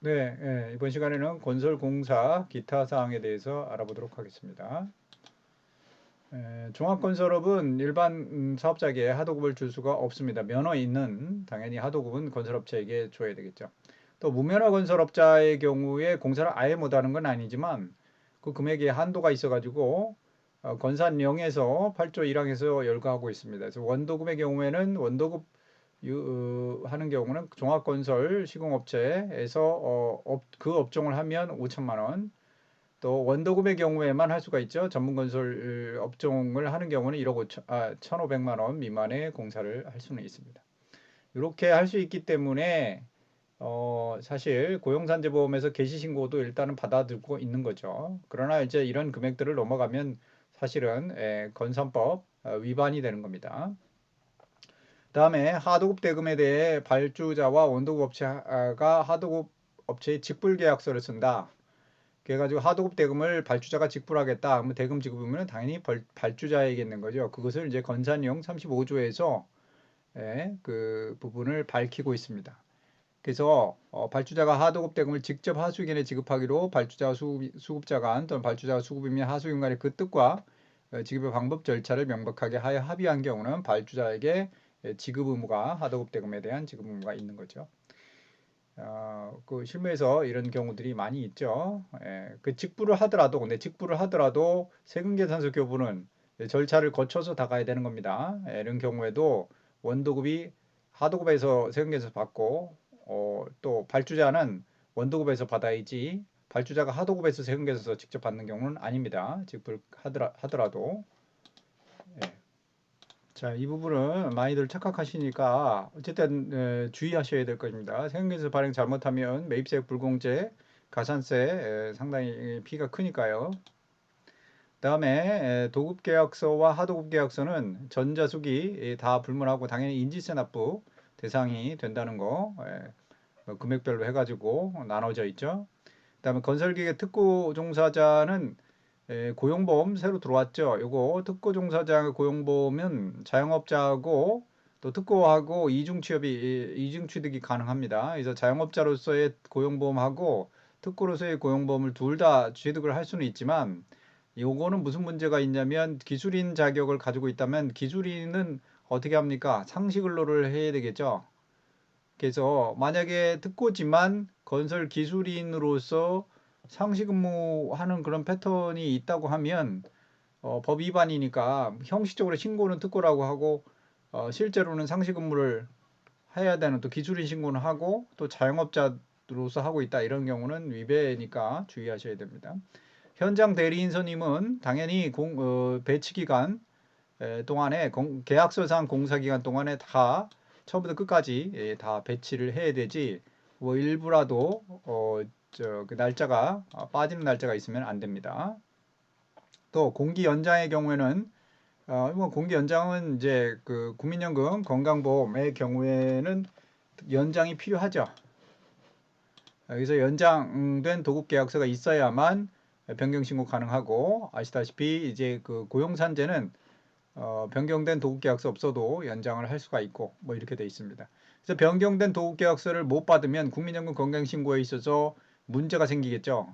네, 이번 시간에는 건설공사 기타 사항에 대해서 알아보도록 하겠습니다. 종합건설업은 일반 사업자에게 하도급을 줄 수가 없습니다. 면허 있는 당연히 하도급은 건설업체에게 줘야 되겠죠. 또 무면허 건설업자의 경우에 공사를 아예 못하는 건 아니지만 그 금액에 한도가 있어가지고 건산령에서 8조 1항에서 열거하고 있습니다. 그래서 원도급의 경우에는 원도급 하는 경우는 종합건설 시공업체에서 그 업종을 하면 5천만 원, 또 원도급의 경우에만 할 수가 있죠. 전문건설 업종을 하는 경우는 1억 1,500만 원 미만의 공사를 할 수는 있습니다. 이렇게 할 수 있기 때문에 사실 고용산재보험에서 개시신고도 일단은 받아들고 있는 거죠. 그러나 이제 이런 금액들을 넘어가면 사실은 건산법 위반이 되는 겁니다. 다음에 하도급 대금에 대해 발주자와 원도급 업체가 하도급 업체의 직불계약서를 쓴다. 그래가지고 하도급 대금을 발주자가 직불하겠다. 그러면 대금 지급이면 당연히 발주자에게 있는 거죠. 그것을 이제 건산용 35조에서 그 부분을 밝히고 있습니다. 그래서 발주자가 하도급 대금을 직접 하수인에 지급하기로 발주자와 수급자 간 또는 발주자와 수급인및 하수인 간의 그 뜻과 지급의 방법 절차를 명백하게 하여 합의한 경우는 발주자에게 지급 의무가 하도급 대금에 대한 지급 의무가 있는 거죠. 그 실무에서 이런 경우들이 많이 있죠. 그 직불을 하더라도 근데 직불을 하더라도 세금계산서 교부는 절차를 거쳐서 다 가야 되는 겁니다. 이런 경우에도 원도급이 하도급에서 세금계산 받고 또 발주자는 원도급에서 받아야지 발주자가 하도급에서 세금계산서 직접 받는 경우는 아닙니다. 직불 하더라도. 예. 자, 이 부분은 많이들 착각하시니까 어쨌든 주의하셔야 될 것입니다. 세금계산 발행 잘못하면 매입세 불공제, 가산세 상당히 피가 크니까요. 다음에 도급계약서와 하도급계약서는 전자수기 다 불문하고 당연히 인지세 납부 대상이 된다는 거 뭐 금액별로 해가지고 나눠져 있죠. 그다음에 건설기계 특구 종사자는 고용보험 새로 들어왔죠. 요거 특구 종사자 고용보험은 자영업자하고 또 특구하고 이중 취득이 가능합니다. 그래서 자영업자로서의 고용보험하고 특구로서의 고용보험을 둘 다 취득을 할 수는 있지만 요거는 무슨 문제가 있냐면 기술인 자격을 가지고 있다면 기술인은 어떻게 합니까? 상시 근로를 해야 되겠죠. 그래서 만약에 특고지만 건설 기술인으로서 상시 근무하는 그런 패턴이 있다고 하면 법 위반이니까 형식적으로 신고는 특고라고 하고 실제로는 상시 근무를 해야 되는 또 기술인 신고는 하고 또 자영업자로서 하고 있다 이런 경우는 위배니까 주의하셔야 됩니다. 현장 대리인 선임은 당연히 배치 기간 동안에 계약서상 공사 기간 동안에 다 처음부터 끝까지 다 배치를 해야 되지 뭐 일부라도 그 날짜가 빠지는 날짜가 있으면 안 됩니다. 또 공기 연장의 경우에는 뭐 공기 연장은 이제 그 국민연금 건강보험의 경우에는 연장이 필요하죠. 여기서 연장된 도급 계약서가 있어야만 변경 신고 가능하고 아시다시피 이제 그 고용산재는 변경된 도급계약서 없어도 연장을 할 수가 있고 뭐 이렇게 돼 있습니다. 그래서 변경된 도급계약서를 못 받으면 국민연금 건강신고에 있어서 문제가 생기겠죠.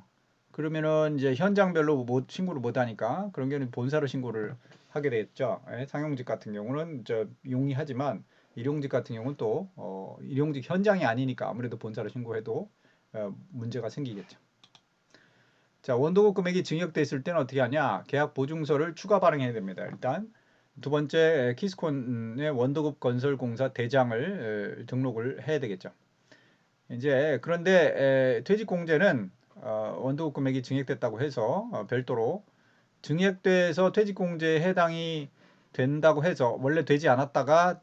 그러면은 이제 현장별로 신고를 못 하니까 그런 경우는 본사로 신고를 하게 되겠죠. 상용직 같은 경우는 용이하지만 일용직 같은 경우는 또 일용직 현장이 아니니까 아무래도 본사로 신고해도 문제가 생기겠죠. 자, 원도급 금액이 증액됐을 때는 어떻게 하냐? 계약 보증서를 추가 발행해야 됩니다. 일단 두 번째 키스콘의 원도급 건설공사 대장을 등록을 해야 되겠죠. 이제 그런데 퇴직공제는 원도급 금액이 증액됐다고 해서 별도로 증액돼서 퇴직공제에 해당이 된다고 해서 원래 되지 않았다가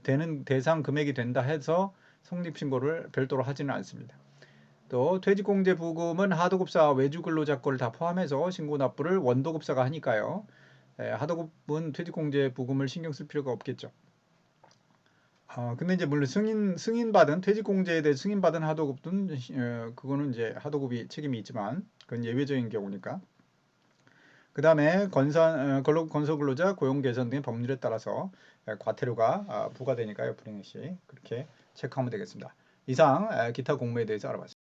되는 대상 금액이 된다 해서 성립신고를 별도로 하지는 않습니다. 또 퇴직공제 부금은 하도급사 외주근로자 거를 다 포함해서 신고 납부를 원도급사가 하니까요. 하도급은 퇴직공제 부금을 신경 쓸 필요가 없겠죠. 근데 이제 물론 승인받은 퇴직공제에 대해 승인받은 하도급은 그거는 이제 하도급이 책임이 있지만 그건 예외적인 경우니까. 그 다음에 건설근로자 고용개선 등의 법률에 따라서 과태료가 부과되니까요. 불이행 시 그렇게 체크하면 되겠습니다. 이상 기타 공무에 대해서 알아봤습니다.